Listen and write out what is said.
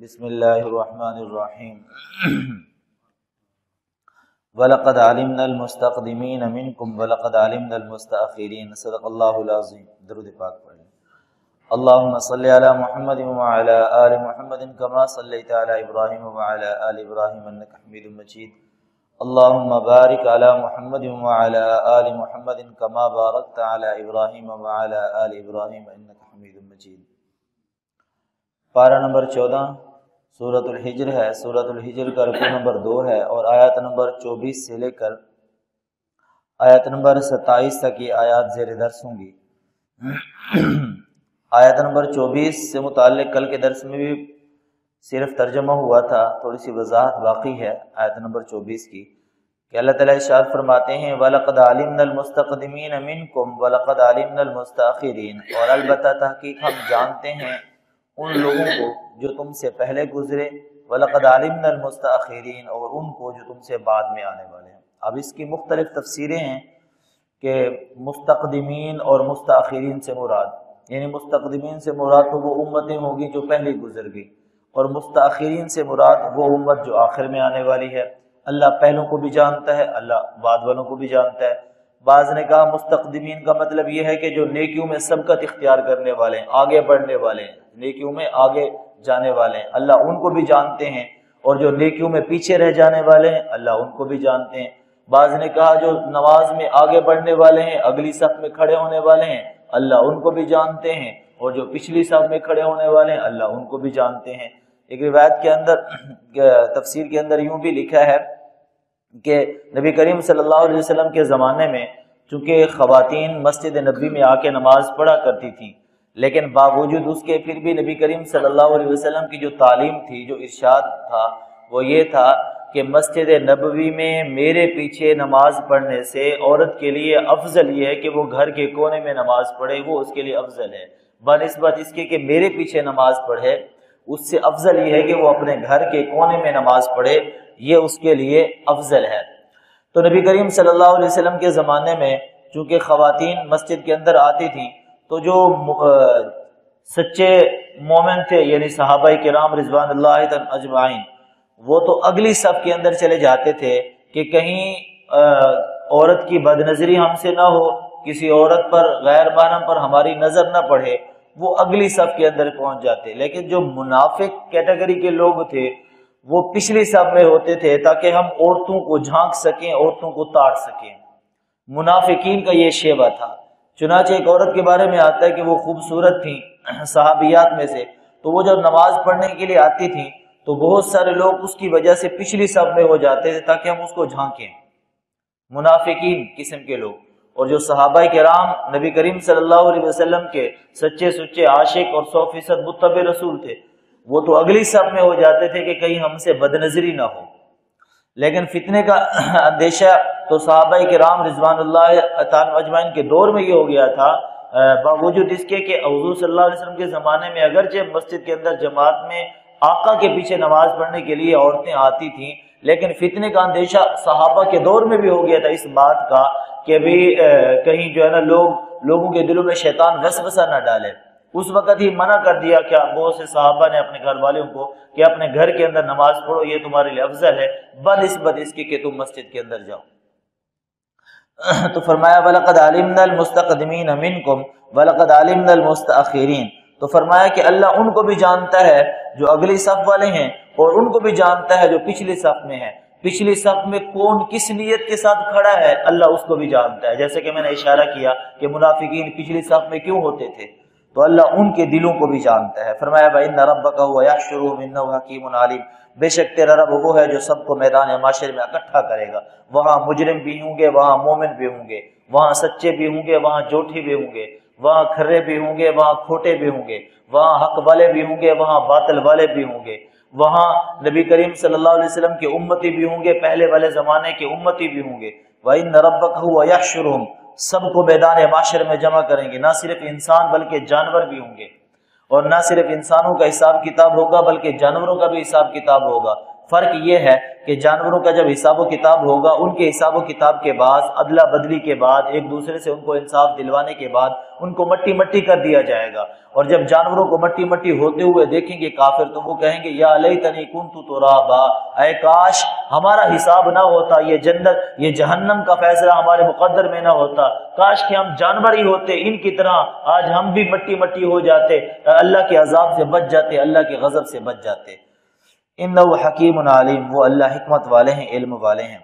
بسم اللہ الرحمن الرحیم وَلَقَدْ عَلِمْنَا الْمُسْتَقْدِمِينَ مِنْكُمْ وَلَقَدْ عَلِمْنَا الْمُسْتَأْخِرِينَ صدق اللہ العظیم۔ درود پاک پڑھ لیں۔ اللہم صلی علی محمد وعلی آل محمد کما صلیت علی ابراہیم وعلی آل ابراہیم انک حمید مجید۔ اللہم بارک علی محمد وعلی آل محمد کما بارکت علی ابراہیم وعلی آل ابراہیم انک حمید مجید۔ پارہ نمبر 14 سورۃ الحجر ہے۔ سورۃ الحجر کا رکوع نمبر 2 ہے اور آیات نمبر 24 سے لے کر آیات نمبر 27 تک کی آیات زیر درس ہوں گی۔ آیات نمبر 24 سے متعلق کل کے درس میں بھی صرف ترجمہ ہوا تھا، تھوڑی سی وضاحت باقی ہے آیت نمبر 24 کی، کہ اللہ تعالیٰ ارشاد فرماتے ہیں وَلَقَدْ عَلِمْنَا الْمُسْتَقْدِمِينَ مِنْكُمْ وَلَقَدْ عَلِمْنَا الْمُسْتَأْخِرِينَ، اور البتہ تحقیق ہم جانتے ہیں ان لوگوں کو جو تم سے پہلے گزرے، وَلَقَدْ عَلِمْنَا الْمُسْتَأْخِرِينَ، اور ان کو جو تم سے بعد میں آنے والے ہیں۔ اب اس کی مختلف تفسیریں ہیں کہ مستقدمین اور مستاخرین سے مراد، یعنی مستقدمین سے مراد تو وہ امتیں ہوں گی جو پہلے گزر گئی، اور مستاخرین سے مراد وہ امت جو آخر میں آنے والی ہے۔ اللہ پہلوں کو بھی جانتا ہے، اللہ بعد والوں کو بھی جانتا ہے۔ بعض نے کہا مستقدمین کا مطلب یہ ہے کہ جو نیکیوں میں سبقت اختیار کرنے والے ہیں، آگے بڑھنے والے ہیں، نیکیوں میں آگے جانے والے ہیں، اللہ ان کو بھی جانتے ہیں، اور جو نیکیوں میں پیچھے رہ جانے والے ہیں اللہ ان کو بھی جانتے ہیں۔ بعض نے کہا جو نماز میں آگے بڑھنے والے ہیں، اگلی صف میں کھڑے ہونے والے ہیں، اللہ ان کو بھی جانتے ہیں، اور جو پچھلی صف میں کھڑے ہونے والے ہیں اللہ ان کو بھی جانتے ہیں۔ ایک روایت کے اندر تفسیر کے اندر یوں بھی لکھا ہے کہ نبی کریم صلی اللہ علیہ وسلم کے زمانے میں چونکہ خواتین مسجد نبوی میں آ کے نماز پڑھا کرتی تھیں، لیکن باوجود اس کے پھر بھی نبی کریم صلی اللہ علیہ وسلم کی جو تعلیم تھی، جو ارشاد تھا، وہ یہ تھا کہ مسجد نبوی میں میرے پیچھے نماز پڑھنے سے عورت کے لیے افضل یہ ہے کہ وہ گھر کے کونے میں نماز پڑھے، وہ اس کے لیے افضل ہے، بنسبت اس کے کہ میرے پیچھے نماز پڑھے، اس سے افضل یہ ہے کہ وہ اپنے گھر کے کونے میں نماز پڑھے، یہ اس کے لیے افضل ہے۔ تو نبی کریم صلی اللہ علیہ وسلم کے زمانے میں چونکہ خواتین مسجد کے اندر آتی تھیں، تو جو سچے مومن تھے یعنی صحابہ کرام رضوان اللہ اجمعین، وہ تو اگلی صف کے اندر چلے جاتے تھے کہ کہیں عورت کی بدنظری ہم سے نہ ہو، کسی عورت پر غیر محرم پر ہماری نظر نہ پڑے، وہ اگلی صف کے اندر پہنچ جاتے۔ لیکن جو منافق کیٹیگری کے لوگ تھے وہ پچھلی صف میں ہوتے تھے تاکہ ہم عورتوں کو جھانک سکیں، عورتوں کو تاڑ سکیں۔ منافقین کا یہ شیوہ تھا۔ چنانچہ ایک عورت کے بارے میں آتا ہے کہ وہ خوبصورت تھیں صحابیات میں سے، تو وہ جب نماز پڑھنے کے لیے آتی تھیں تو بہت سارے لوگ اس کی وجہ سے پچھلی صف میں ہو جاتے تھے تاکہ ہم اس کو جھانکیں، منافقین قسم کے لوگ۔ اور جو صحابہ کرام نبی کریم صلی اللہ علیہ وسلم کے سچے سچے عاشق اور 100% متبع رسول تھے، وہ تو اگلی صف میں ہو جاتے تھے کہ کہیں ہم سے بدنظری نہ ہو۔ لیکن فتنے کا اندیشہ تو صحابہ کرام رضوان اللہ اجمعین کے دور میں یہ ہو گیا تھا، باوجود اس کے کہ حضور صلی اللہ علیہ وسلم کے زمانے میں اگرچہ مسجد کے اندر جماعت میں آقا کے پیچھے نماز پڑھنے کے لیے عورتیں آتی تھیں، لیکن فتنے کا اندیشہ صحابہ کے دور میں بھی ہو گیا تھا اس بات کا کہ بھی کہیں جو ہے نا لوگوں کے دلوں میں شیطان وسوسہ نہ ڈالے۔ اس وقت ہی منع کر دیا کیا بہت سے صحابہ نے اپنے گھر والوں کو کہ اپنے گھر کے اندر نماز پڑھو، یہ تمہارے لیے افضل ہے بنسبت اس کی کہ تم مسجد کے اندر جاؤ۔ تو فرمایا وَلَقَدْ عَلِمْنَا الْمُسْتَقْدِمِينَ مِنْكُمْ وَلَقَدْ عَلِمْنَا الْمُسْتَأْخِرِينَ، تو فرمایا کہ اللہ ان کو بھی جانتا ہے جو اگلی صف والے ہیں، اور ان کو بھی جانتا ہے جو پچھلی صف میں ہیں۔ پچھلی صف میں کون کس نیت کے ساتھ کھڑا ہے اللہ اس کو بھی جانتا ہے، جیسے کہ میں نے اشارہ کیا کہ منافقین پچھلی صف میں کیوں ہوتے تھے، تو اللہ ان کے دلوں کو بھی جانتا ہے۔ فرمایا وَإِنَّ رَبَّكَ هُوَ يَحْشُرُهُمْ إِنَّهُ حَكِيمٌ عَلِيمٌ، بے شک تیرا رب وہ ہے جو سب کو میدان معاشر میں اکٹھا کرے گا، وہاں مجرم بھی ہوں گے، وہاں مومن بھی ہوں گے، وہاں سچے بھی ہوں گے، وہاں جھوٹے بھی ہوں گے، وہاں کھرے بھی ہوں گے، وہاں کھوٹے بھی ہوں گے، وہاں حق والے بھی ہوں گے، وہاں باطل والے بھی ہوں گے، وہاں نبی کریم صلی اللہ علیہ وسلم کے امتی بھی ہوں گے، پہلے والے زمانے کے امتی بھی ہوں گے۔ وَإِنَّ رَبَّكَ هُوَ يَحْشُرُهُمْ، سب کو میدان معاشر میں جمع کریں گے، نہ صرف انسان بلکہ جانور بھی ہوں گے، اور نہ صرف انسانوں کا حساب کتاب ہوگا بلکہ جانوروں کا بھی حساب کتاب ہوگا۔ فرق یہ ہے کہ جانوروں کا جب حساب و کتاب ہوگا، ان کے حساب و کتاب کے بعد، عدلہ بدلی کے بعد، ایک دوسرے سے ان کو انصاف دلوانے کے بعد ان کو مٹی مٹی کر دیا جائے گا، اور جب جانوروں کو مٹی مٹی ہوتے ہوئے دیکھیں گے کافر تو وہ کہیں گے یا لیتنی کنت ترابا، اے کاش ہمارا حساب نہ ہوتا، یہ جنت یہ جہنم کا فیصلہ ہمارے مقدر میں نہ ہوتا، کاش کہ ہم جانور ہی ہوتے ان کی طرح، آج ہم بھی مٹی مٹی ہو جاتے، اللہ کے عذاب سے بچ جاتے، اللہ کے غضب سے بچ جاتے۔ انہ حکیم علیم، وہ اللہ حکمت والے ہیں، علم والے ہیں۔